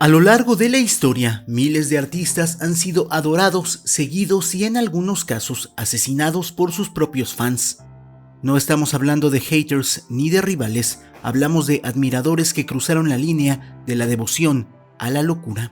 A lo largo de la historia, miles de artistas han sido adorados, seguidos y en algunos casos asesinados por sus propios fans. No estamos hablando de haters ni de rivales, hablamos de admiradores que cruzaron la línea de la devoción a la locura.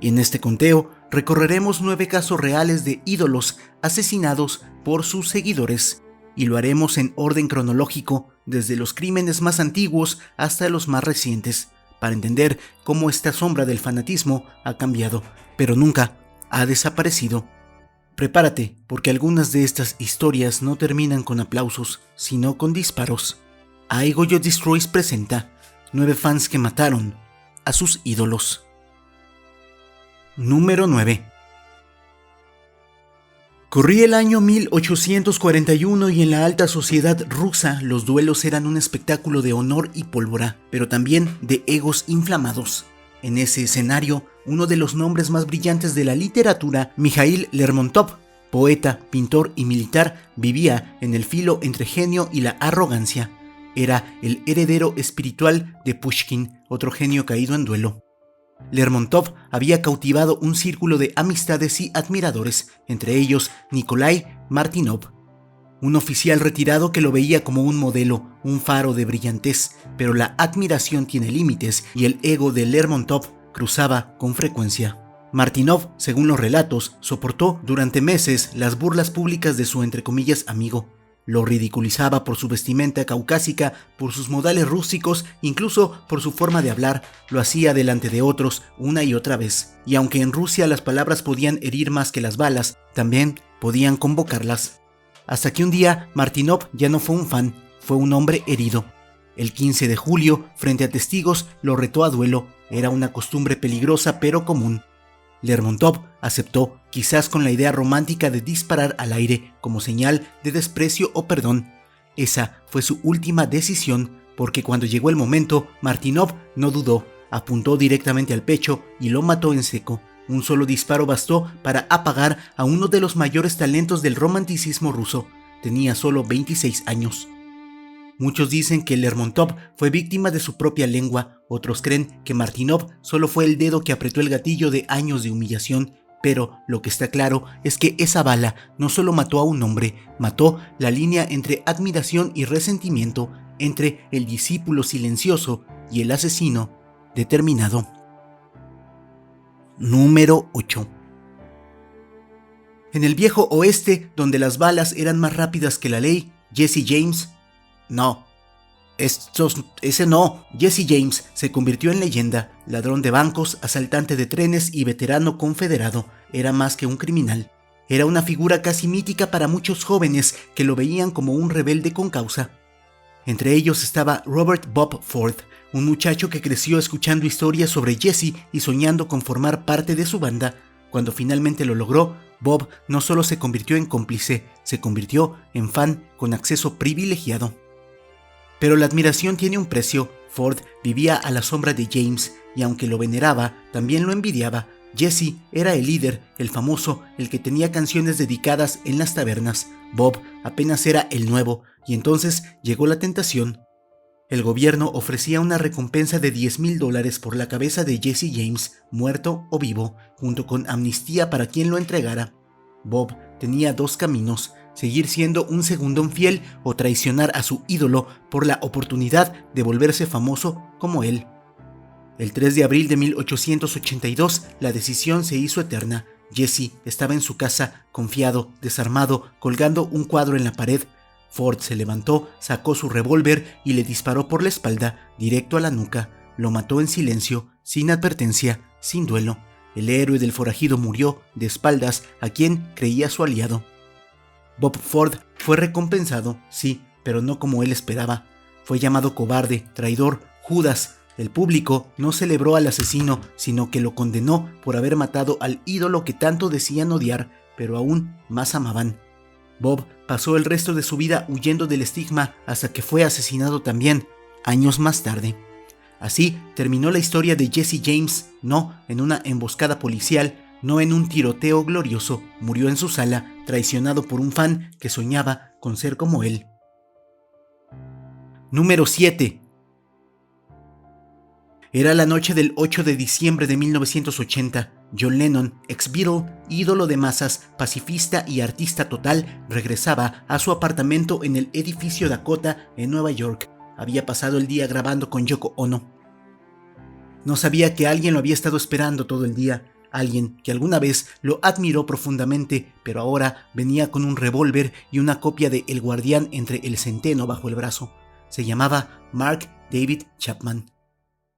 Y en este conteo recorreremos 9 casos reales de ídolos asesinados por sus seguidores, y lo haremos en orden cronológico, desde los crímenes más antiguos hasta los más recientes, para entender cómo esta sombra del fanatismo ha cambiado, pero nunca ha desaparecido. Prepárate, porque algunas de estas historias no terminan con aplausos, sino con disparos. I Goyo Destroys presenta 9 fans que mataron a sus ídolos. Número 9. Corría el año 1841 y en la alta sociedad rusa los duelos eran un espectáculo de honor y pólvora, pero también de egos inflamados. En ese escenario, uno de los nombres más brillantes de la literatura, Mikhail Lermontov, poeta, pintor y militar, vivía en el filo entre genio y la arrogancia. Era el heredero espiritual de Pushkin, otro genio caído en duelo. Lermontov había cautivado un círculo de amistades y admiradores, entre ellos Nikolai Martynov, un oficial retirado que lo veía como un modelo, un faro de brillantez, pero la admiración tiene límites y el ego de Lermontov cruzaba con frecuencia. Martynov, según los relatos, soportó durante meses las burlas públicas de su entre comillas amigo. Lo ridiculizaba por su vestimenta caucásica, por sus modales rústicos, incluso por su forma de hablar. Lo hacía delante de otros una y otra vez. Y aunque en Rusia las palabras podían herir más que las balas, también podían convocarlas. Hasta que un día Martynov ya no fue un fan, fue un hombre herido. El 15 de julio, frente a testigos, lo retó a duelo. Era una costumbre peligrosa pero común. Lermontov aceptó, quizás con la idea romántica de disparar al aire como señal de desprecio o perdón. Esa fue su última decisión, porque cuando llegó el momento, Martynov no dudó, apuntó directamente al pecho y lo mató en seco. Un solo disparo bastó para apagar a uno de los mayores talentos del romanticismo ruso. Tenía solo 26 años. Muchos dicen que Lermontov fue víctima de su propia lengua, otros creen que Martynov solo fue el dedo que apretó el gatillo de años de humillación, pero lo que está claro es que esa bala no solo mató a un hombre, mató la línea entre admiración y resentimiento, entre el discípulo silencioso y el asesino determinado. Número 8. En el viejo oeste, donde las balas eran más rápidas que la ley, Jesse James Jesse James se convirtió en leyenda, ladrón de bancos, asaltante de trenes y veterano confederado. Era más que un criminal. Era una figura casi mítica para muchos jóvenes que lo veían como un rebelde con causa. Entre ellos estaba Robert Bob Ford, un muchacho que creció escuchando historias sobre Jesse y soñando con formar parte de su banda. Cuando finalmente lo logró, Bob no solo se convirtió en cómplice, se convirtió en fan con acceso privilegiado. Pero la admiración tiene un precio. Ford vivía a la sombra de James y aunque lo veneraba, también lo envidiaba. Jesse era el líder, el famoso, el que tenía canciones dedicadas en las tabernas. Bob apenas era el nuevo y entonces llegó la tentación. El gobierno ofrecía una recompensa de $10,000 por la cabeza de Jesse James, muerto o vivo, junto con amnistía para quien lo entregara. Bob tenía 2 caminos: seguir siendo un segundón fiel o traicionar a su ídolo por la oportunidad de volverse famoso como él. El 3 de abril de 1882, la decisión se hizo eterna. Jesse estaba en su casa, confiado, desarmado, colgando un cuadro en la pared. Ford se levantó, sacó su revólver y le disparó por la espalda, directo a la nuca. Lo mató en silencio, sin advertencia, sin duelo. El héroe del forajido murió de espaldas a quien creía su aliado. Bob Ford fue recompensado, sí, pero no como él esperaba. Fue llamado cobarde, traidor, Judas. El público no celebró al asesino, sino que lo condenó por haber matado al ídolo que tanto decían odiar, pero aún más amaban. Bob pasó el resto de su vida huyendo del estigma hasta que fue asesinado también, años más tarde. Así terminó la historia de Jesse James, no en una emboscada policial, no en un tiroteo glorioso. Murió en su sala, traicionado por un fan que soñaba con ser como él. Número 7. Era la noche del 8 de diciembre de 1980. John Lennon, ex-Beatle, ídolo de masas, pacifista y artista total, regresaba a su apartamento en el edificio Dakota en Nueva York. Había pasado el día grabando con Yoko Ono. No sabía que alguien lo había estado esperando todo el día, alguien que alguna vez lo admiró profundamente, pero ahora venía con un revólver y una copia de El Guardián entre el centeno bajo el brazo. Se llamaba Mark David Chapman.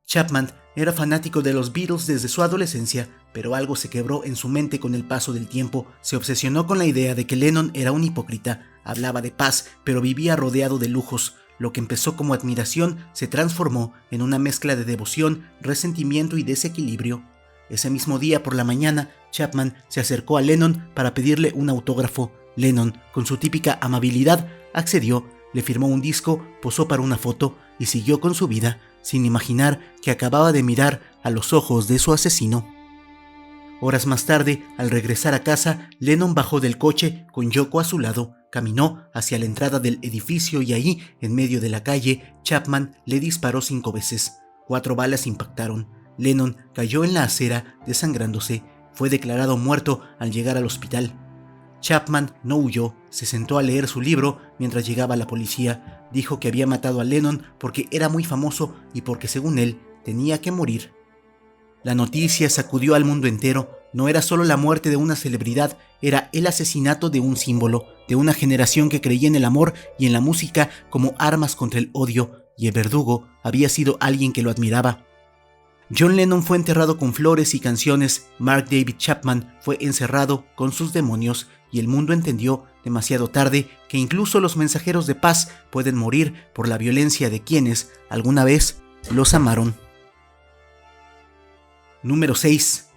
Chapman era fanático de los Beatles desde su adolescencia, pero algo se quebró en su mente con el paso del tiempo. Se obsesionó con la idea de que Lennon era un hipócrita. Hablaba de paz, pero vivía rodeado de lujos. Lo que empezó como admiración se transformó en una mezcla de devoción, resentimiento y desequilibrio. Ese mismo día por la mañana, Chapman se acercó a Lennon para pedirle un autógrafo. Lennon, con su típica amabilidad, accedió, le firmó un disco, posó para una foto y siguió con su vida, sin imaginar que acababa de mirar a los ojos de su asesino. Horas más tarde, al regresar a casa, Lennon bajó del coche con Yoko a su lado, caminó hacia la entrada del edificio y ahí, en medio de la calle, Chapman le disparó 5 veces. 4 balas impactaron. Lennon cayó en la acera, desangrándose. Fue declarado muerto al llegar al hospital. Chapman no huyó, se sentó a leer su libro mientras llegaba la policía. Dijo que había matado a Lennon porque era muy famoso y porque, según él, tenía que morir. La noticia sacudió al mundo entero. No era solo la muerte de una celebridad, era el asesinato de un símbolo, de una generación que creía en el amor y en la música como armas contra el odio, y el verdugo había sido alguien que lo admiraba. John Lennon fue enterrado con flores y canciones, Mark David Chapman fue encerrado con sus demonios, y el mundo entendió demasiado tarde que incluso los mensajeros de paz pueden morir por la violencia de quienes alguna vez los amaron. Número 6.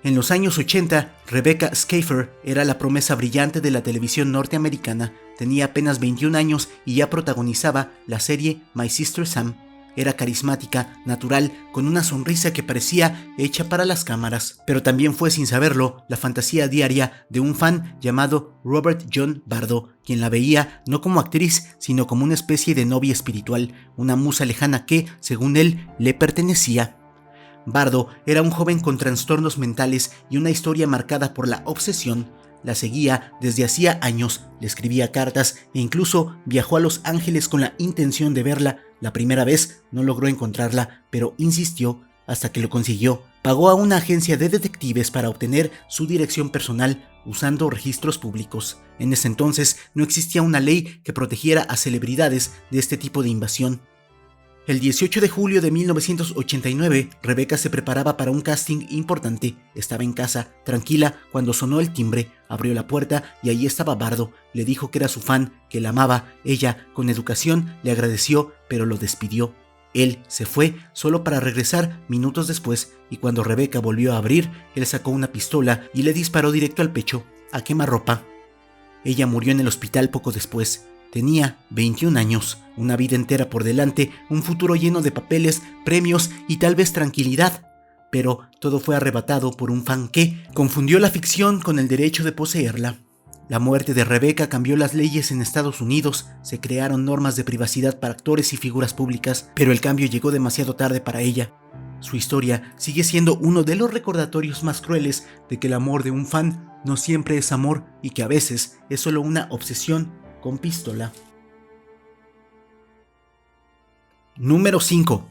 En los años 80, Rebecca Schaeffer era la promesa brillante de la televisión norteamericana. Tenía apenas 21 años y ya protagonizaba la serie My Sister Sam. Era carismática, natural, con una sonrisa que parecía hecha para las cámaras. Pero también fue, sin saberlo, la fantasía diaria de un fan llamado Robert John Bardo, quien la veía no como actriz, sino como una especie de novia espiritual, una musa lejana que, según él, le pertenecía. Bardo era un joven con trastornos mentales y una historia marcada por la obsesión. La seguía desde hacía años, le escribía cartas e incluso viajó a Los Ángeles con la intención de verla. La primera vez no logró encontrarla, pero insistió hasta que lo consiguió. Pagó a una agencia de detectives para obtener su dirección personal usando registros públicos. En ese entonces no existía una ley que protegiera a celebridades de este tipo de invasión. El 18 de julio de 1989, Rebecca se preparaba para un casting importante. Estaba en casa, tranquila, cuando sonó el timbre. Abrió la puerta y ahí estaba Bardo. Le dijo que era su fan, que la amaba. Ella, con educación, le agradeció, pero lo despidió. Él se fue solo para regresar minutos después, y cuando Rebecca volvió a abrir, él sacó una pistola y le disparó directo al pecho, a quemarropa. Ella murió en el hospital poco después. Tenía 21 años, una vida entera por delante, un futuro lleno de papeles, premios y tal vez tranquilidad. Pero todo fue arrebatado por un fan que confundió la ficción con el derecho de poseerla. La muerte de Rebecca cambió las leyes en Estados Unidos, se crearon normas de privacidad para actores y figuras públicas, pero el cambio llegó demasiado tarde para ella. Su historia sigue siendo uno de los recordatorios más crueles de que el amor de un fan no siempre es amor y que a veces es solo una obsesión con pistola. Número 5.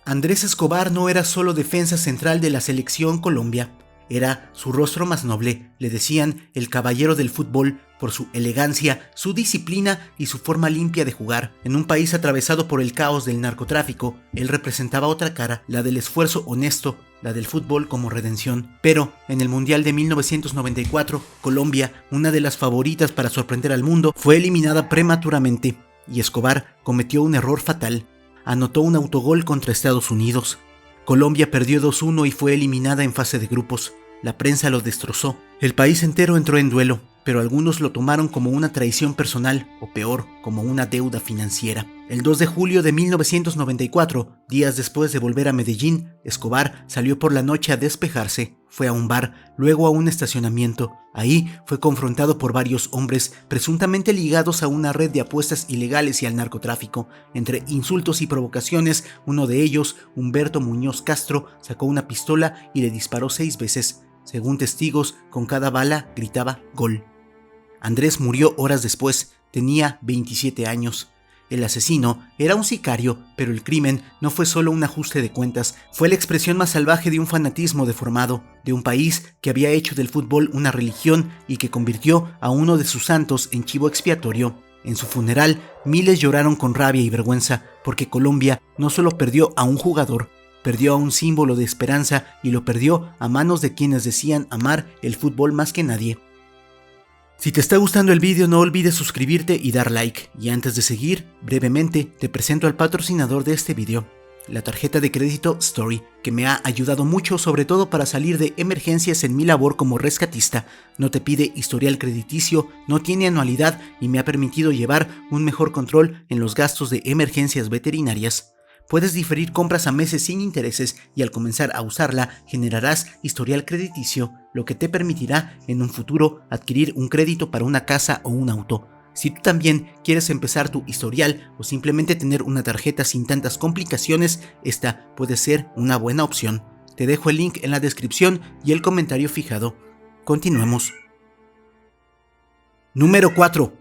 Andrés Escobar no era solo defensa central de la selección Colombia, era su rostro más noble. Le decían el caballero del fútbol por su elegancia, su disciplina y su forma limpia de jugar. En un país atravesado por el caos del narcotráfico, él representaba otra cara, la del esfuerzo honesto, la del fútbol como redención. Pero en el Mundial de 1994, Colombia, una de las favoritas para sorprender al mundo, fue eliminada prematuramente y Escobar cometió un error fatal. Anotó un autogol contra Estados Unidos. Colombia perdió 2-1 y fue eliminada en fase de grupos. La prensa lo destrozó. El país entero entró en duelo, pero algunos lo tomaron como una traición personal o peor, como una deuda financiera. El 2 de julio de 1994, días después de volver a Medellín, Escobar salió por la noche a despejarse. Fue a un bar, luego a un estacionamiento. Ahí fue confrontado por varios hombres presuntamente ligados a una red de apuestas ilegales y al narcotráfico. Entre insultos y provocaciones, uno de ellos, Humberto Muñoz Castro, sacó una pistola y le disparó 6 veces. Según testigos, con cada bala gritaba "Gol". Andrés murió horas después, tenía 27 años. El asesino era un sicario, pero el crimen no fue solo un ajuste de cuentas, fue la expresión más salvaje de un fanatismo deformado, de un país que había hecho del fútbol una religión y que convirtió a uno de sus santos en chivo expiatorio. En su funeral, miles lloraron con rabia y vergüenza, porque Colombia no solo perdió a un jugador, perdió a un símbolo de esperanza y lo perdió a manos de quienes decían amar el fútbol más que nadie. Si te está gustando el vídeo, no olvides suscribirte y dar like. Y antes de seguir, brevemente te presento al patrocinador de este vídeo, la tarjeta de crédito Story, que me ha ayudado mucho, sobre todo para salir de emergencias en mi labor como rescatista. No te pide historial crediticio, no tiene anualidad y me ha permitido llevar un mejor control en los gastos de emergencias veterinarias. Puedes diferir compras a meses sin intereses y al comenzar a usarla generarás historial crediticio, lo que te permitirá en un futuro adquirir un crédito para una casa o un auto. Si tú también quieres empezar tu historial o simplemente tener una tarjeta sin tantas complicaciones, esta puede ser una buena opción. Te dejo el link en la descripción y el comentario fijado. Continuemos. Número 4.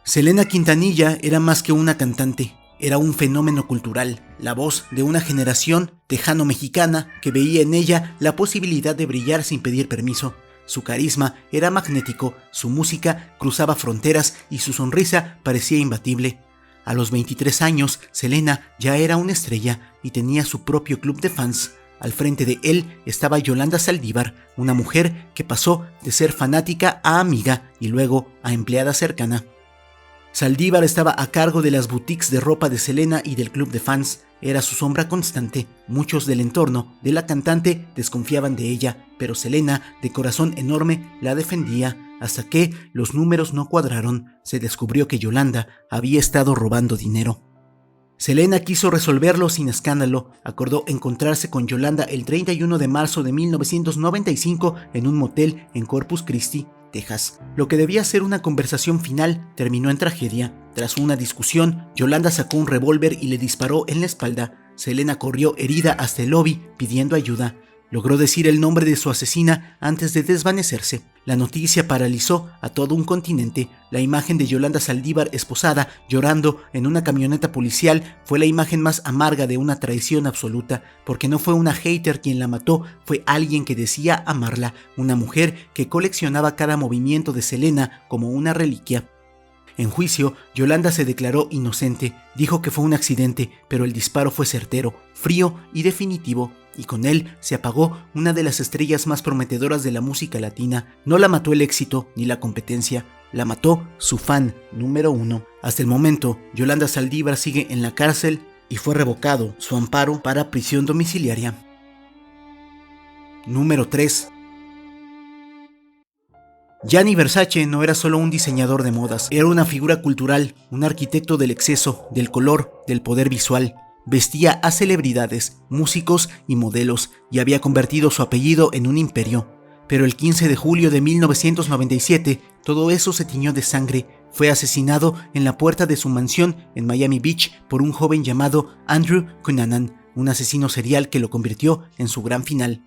Selena Quintanilla era más que una cantante, era un fenómeno cultural, la voz de una generación tejano-mexicana que veía en ella la posibilidad de brillar sin pedir permiso. Su carisma era magnético, su música cruzaba fronteras y su sonrisa parecía imbatible. A los 23 años, Selena ya era una estrella y tenía su propio club de fans. Al frente de él estaba Yolanda Saldívar, una mujer que pasó de ser fanática a amiga y luego a empleada cercana. Saldívar estaba a cargo de las boutiques de ropa de Selena y del club de fans. Era su sombra constante. Muchos del entorno de la cantante desconfiaban de ella, pero Selena, de corazón enorme, la defendía, hasta que los números no cuadraron. Se descubrió que Yolanda había estado robando dinero. Selena quiso resolverlo sin escándalo. Acordó encontrarse con Yolanda el 31 de marzo de 1995 en un motel en Corpus Christi, Texas. Lo que debía ser una conversación final terminó en tragedia. Tras una discusión, Yolanda sacó un revólver y le disparó en la espalda. Selena corrió herida hasta el lobby pidiendo ayuda. Logró decir el nombre de su asesina antes de desvanecerse. La noticia paralizó a todo un continente. La imagen de Yolanda Saldívar esposada, llorando en una camioneta policial, fue la imagen más amarga de una traición absoluta, porque no fue una hater quien la mató, fue alguien que decía amarla, una mujer que coleccionaba cada movimiento de Selena como una reliquia. En juicio, Yolanda se declaró inocente, dijo que fue un accidente, pero el disparo fue certero, frío y definitivo, y con él se apagó una de las estrellas más prometedoras de la música latina. No la mató el éxito ni la competencia, la mató su fan número 1. Hasta el momento, Yolanda Saldívar sigue en la cárcel y fue revocado su amparo para prisión domiciliaria. Número 3. Gianni Versace no era solo un diseñador de modas, era una figura cultural, un arquitecto del exceso, del color, del poder visual. Vestía a celebridades, músicos y modelos, y había convertido su apellido en un imperio. Pero el 15 de julio de 1997, todo eso se tiñó de sangre. Fue asesinado en la puerta de su mansión en Miami Beach por un joven llamado Andrew Cunanan, un asesino serial que lo convirtió en su gran final.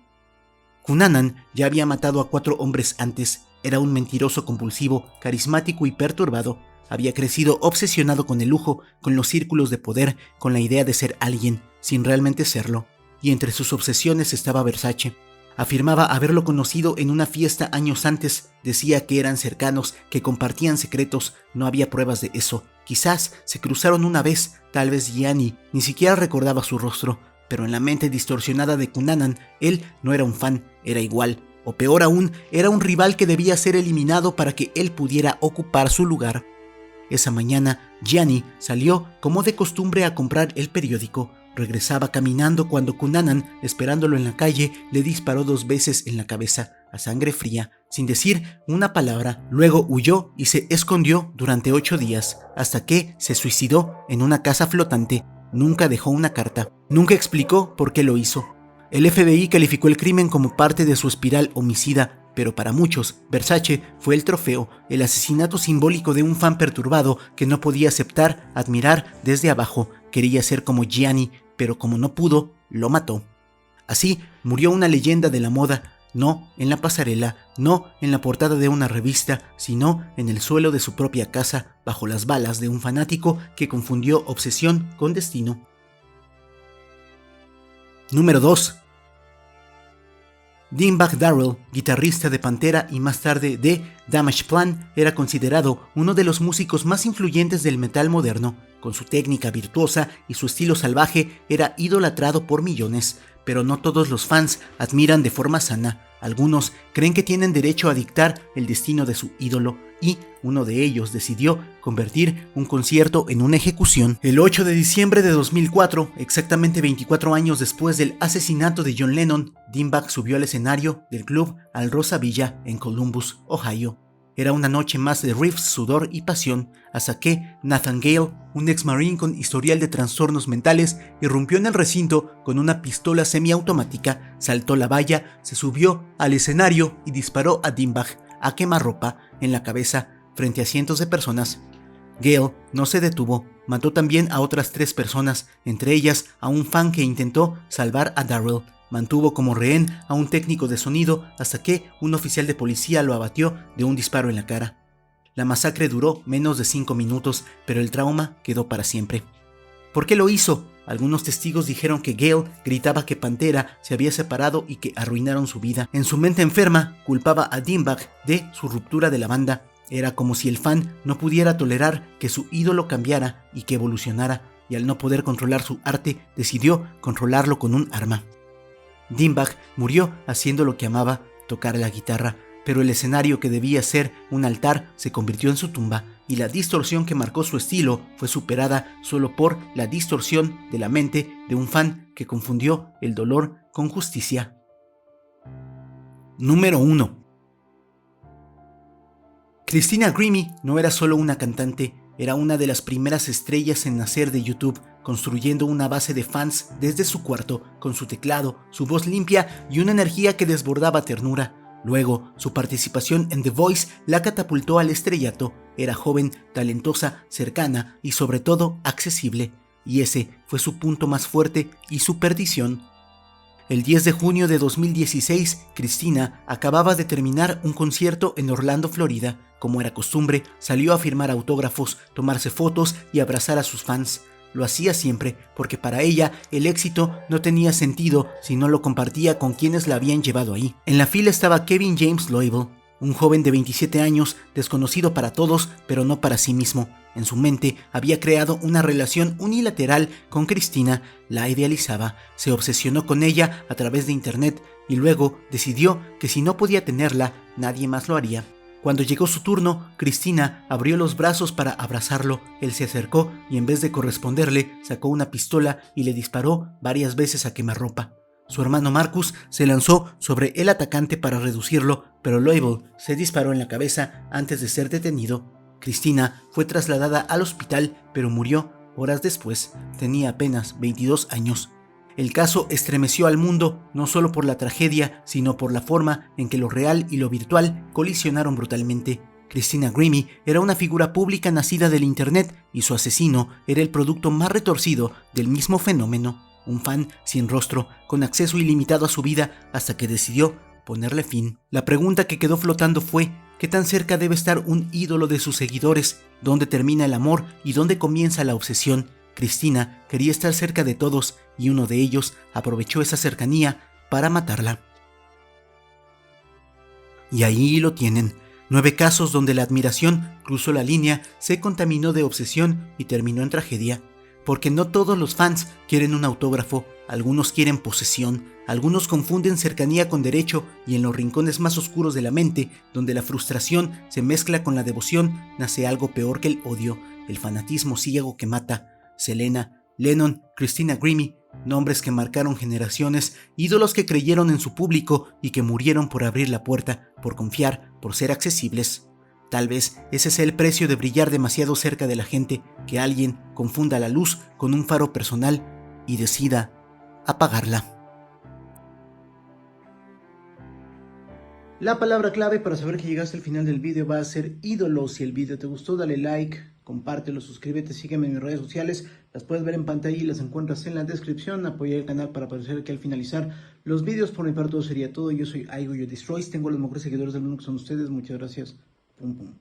Cunanan ya había matado a 4 hombres antes. Era un mentiroso compulsivo, carismático y perturbado. Había crecido obsesionado con el lujo, con los círculos de poder, con la idea de ser alguien, sin realmente serlo. Y entre sus obsesiones estaba Versace. Afirmaba haberlo conocido en una fiesta años antes. Decía que eran cercanos, que compartían secretos. No había pruebas de eso. Quizás se cruzaron una vez, tal vez Gianni ni siquiera recordaba su rostro. Pero en la mente distorsionada de Cunanan, él no era un fan, era igual. O peor aún, era un rival que debía ser eliminado para que él pudiera ocupar su lugar. Esa mañana, Gianni salió como de costumbre a comprar el periódico. Regresaba caminando cuando Cunanan, esperándolo en la calle, le disparó 2 veces en la cabeza. a sangre fría, sin decir una palabra. Luego huyó y se escondió durante 8 días, hasta que se suicidó en una casa flotante. Nunca dejó una carta. Nunca explicó por qué lo hizo. El FBI calificó el crimen como parte de su espiral homicida, pero para muchos, Versace fue el trofeo, el asesinato simbólico de un fan perturbado que no podía aceptar, admirar desde abajo. Quería ser como Gianni, pero como no pudo, lo mató. Así murió una leyenda de la moda, no en la pasarela, no en la portada de una revista, sino en el suelo de su propia casa, bajo las balas de un fanático que confundió obsesión con destino. Número 2. Dimebag Darrell, guitarrista de Pantera y más tarde de Damageplan, era considerado uno de los músicos más influyentes del metal moderno. Con su técnica virtuosa y su estilo salvaje, era idolatrado por millones, pero no todos los fans admiran de forma sana. Algunos creen que tienen derecho a dictar el destino de su ídolo, y uno de ellos decidió convertir un concierto en una ejecución. El 8 de diciembre de 2004, exactamente 24 años después del asesinato de John Lennon, Dimebag subió al escenario del club Al Rosa Villa en Columbus, Ohio. Era una noche más de riffs, sudor y pasión, hasta que Nathan Gale, un ex-marine con historial de trastornos mentales, irrumpió en el recinto con una pistola semiautomática, saltó la valla, se subió al escenario y disparó a Dimebag a quemarropa en la cabeza frente a cientos de personas. Gale no se detuvo, mató también a otras 3 personas, entre ellas a un fan que intentó salvar a Darrell. Mantuvo como rehén a un técnico de sonido hasta que un oficial de policía lo abatió de un disparo en la cara. La masacre duró menos de 5 minutos, pero el trauma quedó para siempre. ¿Por qué lo hizo? Algunos testigos dijeron que Gale gritaba que Pantera se había separado y que arruinaron su vida. En su mente enferma, culpaba a Dimebag de su ruptura de la banda. Era como si el fan no pudiera tolerar que su ídolo cambiara y que evolucionara, y al no poder controlar su arte, decidió controlarlo con un arma. Dimebag murió haciendo lo que amaba, tocar la guitarra, pero el escenario que debía ser un altar se convirtió en su tumba, y la distorsión que marcó su estilo fue superada solo por la distorsión de la mente de un fan que confundió el dolor con justicia. Número 1. Christina Grimmie no era solo una cantante, era una de las primeras estrellas en nacer de YouTube, construyendo una base de fans desde su cuarto, con su teclado, su voz limpia y una energía que desbordaba ternura. Luego, su participación en The Voice la catapultó al estrellato. Era joven, talentosa, cercana y sobre todo accesible, y ese fue su punto más fuerte y su perdición. El 10 de junio de 2016, Christina acababa de terminar un concierto en Orlando, Florida. Como era costumbre, salió a firmar autógrafos, tomarse fotos y abrazar a sus fans. Lo hacía siempre, porque para ella el éxito no tenía sentido si no lo compartía con quienes la habían llevado ahí. En la fila estaba Kevin James Loibl, un joven de 27 años, desconocido para todos, pero no para sí mismo. En su mente había creado una relación unilateral con Christina, la idealizaba, se obsesionó con ella a través de internet y luego decidió que si no podía tenerla, nadie más lo haría. Cuando llegó su turno, Christina abrió los brazos para abrazarlo. Él se acercó y en vez de corresponderle, sacó una pistola y le disparó varias veces a quemarropa. Su hermano Marcus se lanzó sobre el atacante para reducirlo, pero Loibl se disparó en la cabeza antes de ser detenido. Christina fue trasladada al hospital, pero murió horas después. Tenía apenas 22 años. El caso estremeció al mundo, no solo por la tragedia, sino por la forma en que lo real y lo virtual colisionaron brutalmente. Christina Grimmie era una figura pública nacida del internet y su asesino era el producto más retorcido del mismo fenómeno. Un fan sin rostro, con acceso ilimitado a su vida hasta que decidió ponerle fin. La pregunta que quedó flotando fue: ¿qué tan cerca debe estar un ídolo de sus seguidores? ¿Dónde termina el amor y dónde comienza la obsesión? Christina quería estar cerca de todos y uno de ellos aprovechó esa cercanía para matarla. Y ahí lo tienen, 9 casos donde la admiración cruzó la línea, se contaminó de obsesión y terminó en tragedia. Porque no todos los fans quieren un autógrafo, algunos quieren posesión, algunos confunden cercanía con derecho y en los rincones más oscuros de la mente, donde la frustración se mezcla con la devoción, nace algo peor que el odio, el fanatismo ciego que mata. Selena, Lennon, Christina Grimmie, nombres que marcaron generaciones, ídolos que creyeron en su público y que murieron por abrir la puerta, por confiar, por ser accesibles. Tal vez ese sea el precio de brillar demasiado cerca de la gente, que alguien confunda la luz con un faro personal y decida apagarla. La palabra clave para saber que llegaste al final del video va a ser ídolo. Si el video te gustó, dale like, compártelo, suscríbete, sígueme en mis redes sociales. Las puedes ver en pantalla y las encuentras en la descripción. Apoya el canal para aparecer aquí al finalizar los videos. Por mi parte, todo sería todo. Yo soy Aigo Yo Destroys. Tengo los mejores seguidores del mundo que son ustedes. Muchas gracias. Pum, pum.